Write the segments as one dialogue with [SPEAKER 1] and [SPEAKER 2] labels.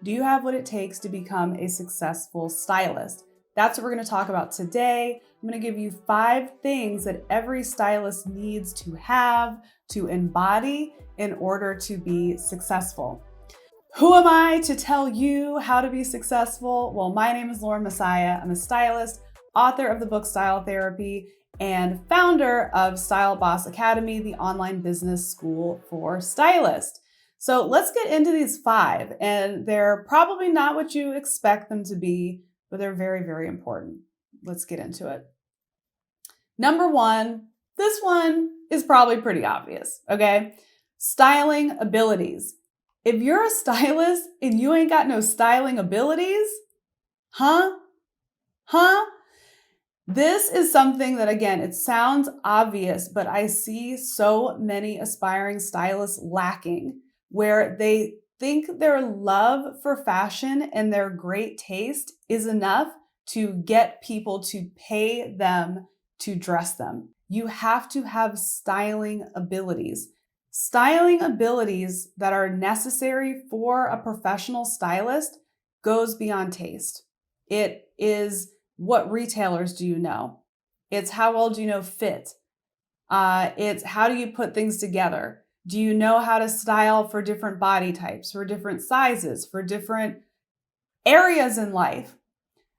[SPEAKER 1] Do you have what it takes to become a successful stylist? That's what we're going to talk about today. I'm going to give you 5 things that every stylist needs to have, to embody in order to be successful. Who am I to tell you how to be successful? Well, my name is Lauren Messiah. I'm a stylist, author of the book Style Therapy, and founder of Style Boss Academy, the online business school for stylists. So let's get into these 5, and they're probably not what you expect them to be, but they're very, very important. Let's get into it. Number 1, this one is probably pretty obvious, okay? Styling abilities. If you're a stylist and you ain't got no styling abilities, huh? This is something that, again, it sounds obvious, but I see so many aspiring stylists lacking, where they think their love for fashion and their great taste is enough to get people to pay them to dress them. You have to have styling abilities. Styling abilities that are necessary for a professional stylist goes beyond taste. It is, what retailers do you know? It's how well do you know fit? It's how do you put things together? Do you know how to style for different body types, for different sizes, for different areas in life?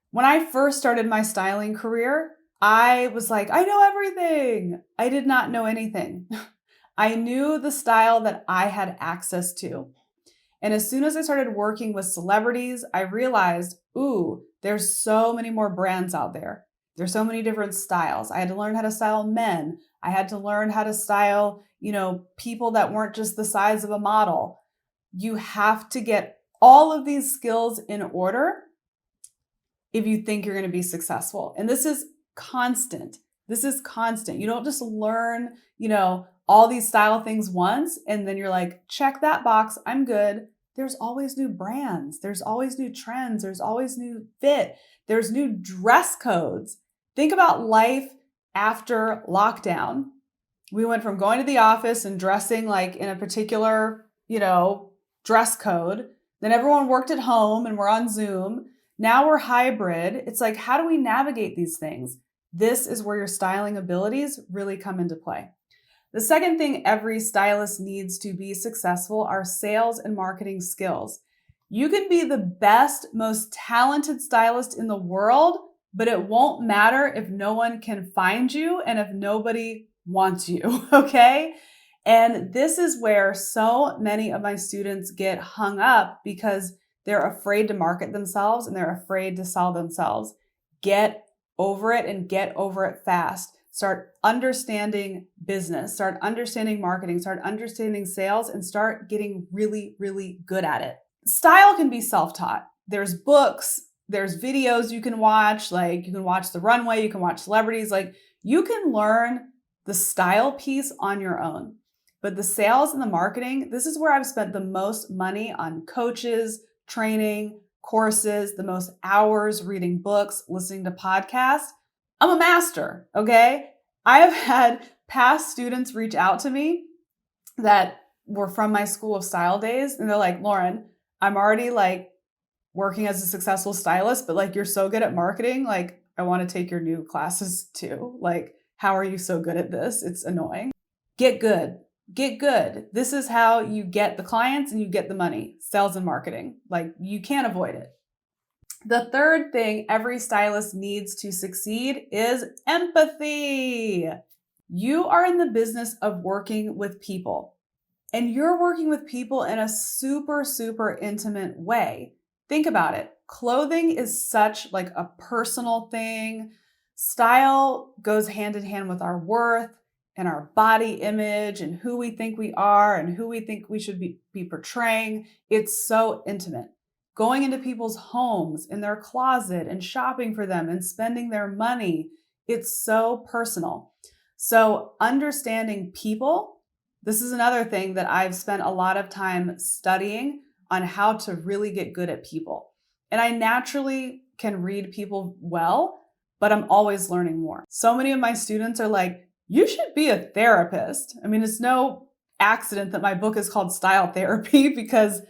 [SPEAKER 1] When I first started my styling career, I was like, I know everything. I did not know anything. I knew the style that I had access to. And as soon as I started working with celebrities, I realized, there's so many more brands out there. There's so many different styles. I had to learn how to style men. I had to learn how to style, people that weren't just the size of a model. You have to get all of these skills in order if you think you're going to be successful. And this is constant. You don't just learn, all these style things once and then you're like, check that box, I'm good. There's always new brands. There's always new trends. There's always new fit. There's new dress codes. Think about life after lockdown. We went from going to the office and dressing like in a particular, dress code. Then everyone worked at home and we're on Zoom. Now we're hybrid. It's like, how do we navigate these things? This is where your styling abilities really come into play. The second thing every stylist needs to be successful are sales and marketing skills. You can be the best, most talented stylist in the world, but it won't matter if no one can find you and if nobody wants you, okay? And this is where so many of my students get hung up because they're afraid to market themselves and they're afraid to sell themselves. Get over it and get over it fast. Start understanding business, start understanding marketing, start understanding sales, and start getting really, really good at it. Style can be self-taught. There's books, there's videos you can watch, like you can watch The Runway, you can watch celebrities, like you can learn the style piece on your own. But the sales and the marketing, this is where I've spent the most money on coaches, training, courses, the most hours reading books, listening to podcasts. I'm a master, okay? I have had past students reach out to me that were from my School of Style days, and they're like, Lauren, I'm already like working as a successful stylist, but like you're so good at marketing, like I want to take your new classes too. Like, how are you so good at this? It's annoying. Get good. Get good. This is how you get the clients and you get the money. Sales and marketing. Like you can't avoid it. The third thing every stylist needs to succeed is empathy. You are in the business of working with people, and you're working with people in a super, super intimate way. Think about it. Clothing is such like a personal thing. Style goes hand in hand with our worth and our body image and who we think we are and who we think we should be portraying. It's so intimate. Going into people's homes, in their closet, and shopping for them and spending their money. It's so personal. So understanding people, this is another thing that I've spent a lot of time studying on how to really get good at people. And I naturally can read people well, but I'm always learning more. So many of my students are like, you should be a therapist. I mean, it's no accident that my book is called Style Therapy because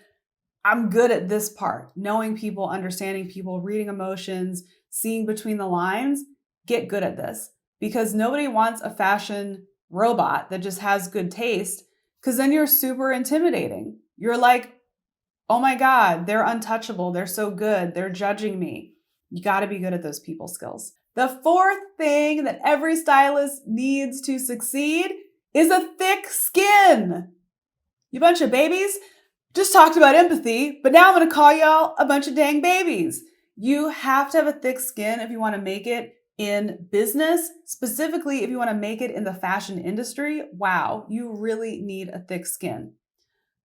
[SPEAKER 1] I'm good at this part, knowing people, understanding people, reading emotions, seeing between the lines. Get good at this, because nobody wants a fashion robot that just has good taste, because then you're super intimidating. You're like, oh my God, they're untouchable. They're so good. They're judging me. You got to be good at those people skills. The fourth thing that every stylist needs to succeed is a thick skin. You bunch of babies. Just talked about empathy, but now I'm going to call y'all a bunch of dang babies. You have to have a thick skin if you want to make it in business, specifically if you want to make it in the fashion industry. Wow, you really need a thick skin.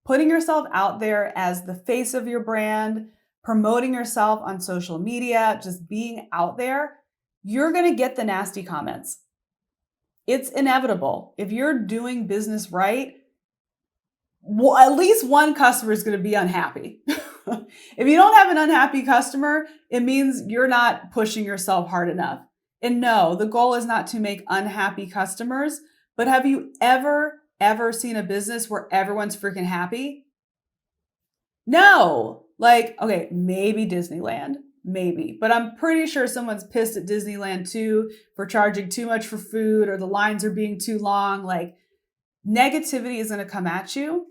[SPEAKER 1] Putting yourself out there as the face of your brand, promoting yourself on social media, just being out there, you're going to get the nasty comments. It's inevitable. If you're doing business right, well, at least one customer is going to be unhappy. If you don't have an unhappy customer, it means you're not pushing yourself hard enough. And no, the goal is not to make unhappy customers, but have you ever seen a business where everyone's freaking happy? No. Like, okay, maybe Disneyland, maybe, but I'm pretty sure someone's pissed at Disneyland too for charging too much for food, or the lines are being too long. Like, negativity is going to come at you.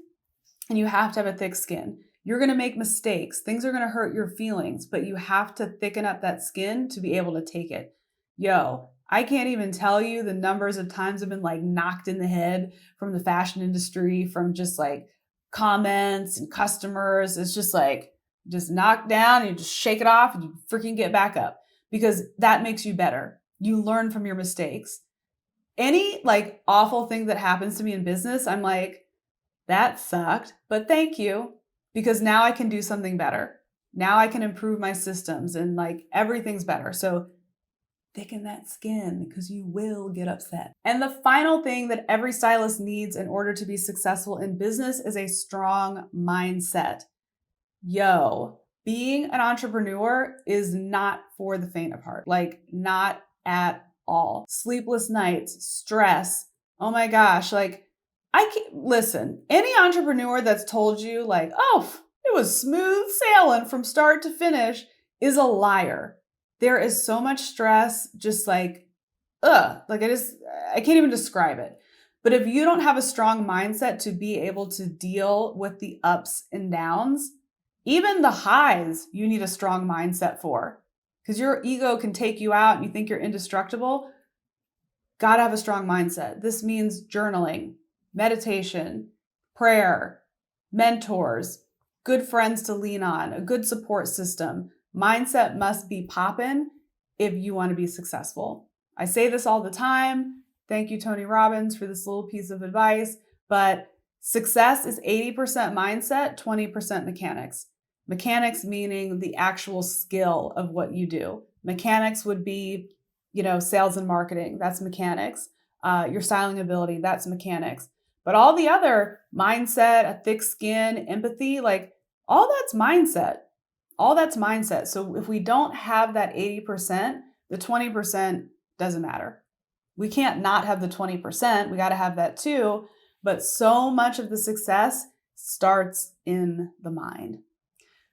[SPEAKER 1] And you have to have a thick skin. You're going to make mistakes. Things are going to hurt your feelings, but you have to thicken up that skin to be able to take it. Yo, I can't even tell you the numbers of times I've been like knocked in the head from the fashion industry, from just like comments and customers. It's just like, just knocked down and you just shake it off and you freaking get back up, because that makes you better. You learn from your mistakes. Any like awful thing that happens to me in business, I'm like, that sucked, but thank you, because now I can do something better. Now I can improve my systems and like everything's better. So thicken that skin, because you will get upset. And the final thing that every stylist needs in order to be successful in business is a strong mindset. Yo, being an entrepreneur is not for the faint of heart. Like, not at all. Sleepless nights, stress. Oh my gosh, like, I can't listen. Any entrepreneur that's told you like, oh, it was smooth sailing from start to finish is a liar. There is so much stress, just like, like I can't even describe it. But if you don't have a strong mindset to be able to deal with the ups and downs, even the highs, you need a strong mindset for, because your ego can take you out and you think you're indestructible. Gotta have a strong mindset. This means journaling, meditation, prayer, mentors, good friends to lean on, a good support system. Mindset must be poppin' if you want to be successful. I say this all the time. Thank you, Tony Robbins, for this little piece of advice. But success is 80% mindset, 20% mechanics. Mechanics meaning the actual skill of what you do. Mechanics would be, sales and marketing. That's mechanics. Your styling ability, that's mechanics. But all the other mindset, a thick skin, empathy, like all that's mindset. All that's mindset. So if we don't have that 80%, the 20% doesn't matter. We can't not have the 20%. We got to have that too. But so much of the success starts in the mind.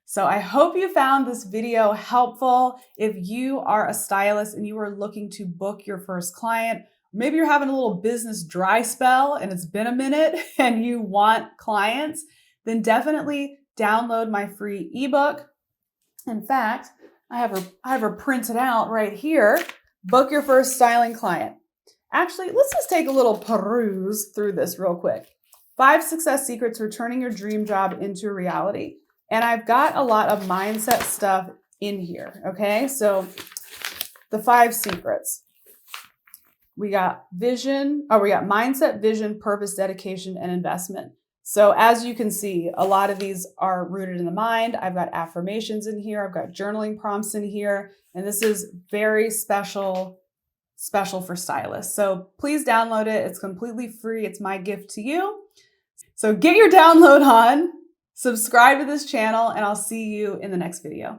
[SPEAKER 1] So I hope you found this video helpful. If you are a stylist and you are looking to book your first client, maybe you're having a little business dry spell and it's been a minute and you want clients, then definitely download my free ebook. In fact, I have her printed out right here. Book your first styling client. Actually, let's just take a little peruse through this real quick. 5 success secrets for turning your dream job into a reality. And I've got a lot of mindset stuff in here, okay? So the 5 secrets. We got mindset, vision, purpose, dedication, and investment. So as you can see, a lot of these are rooted in the mind. I've got affirmations in here. I've got journaling prompts in here. And this is very special for stylists. So please download it. It's completely free. It's my gift to you. So get your download on, subscribe to this channel, and I'll see you in the next video.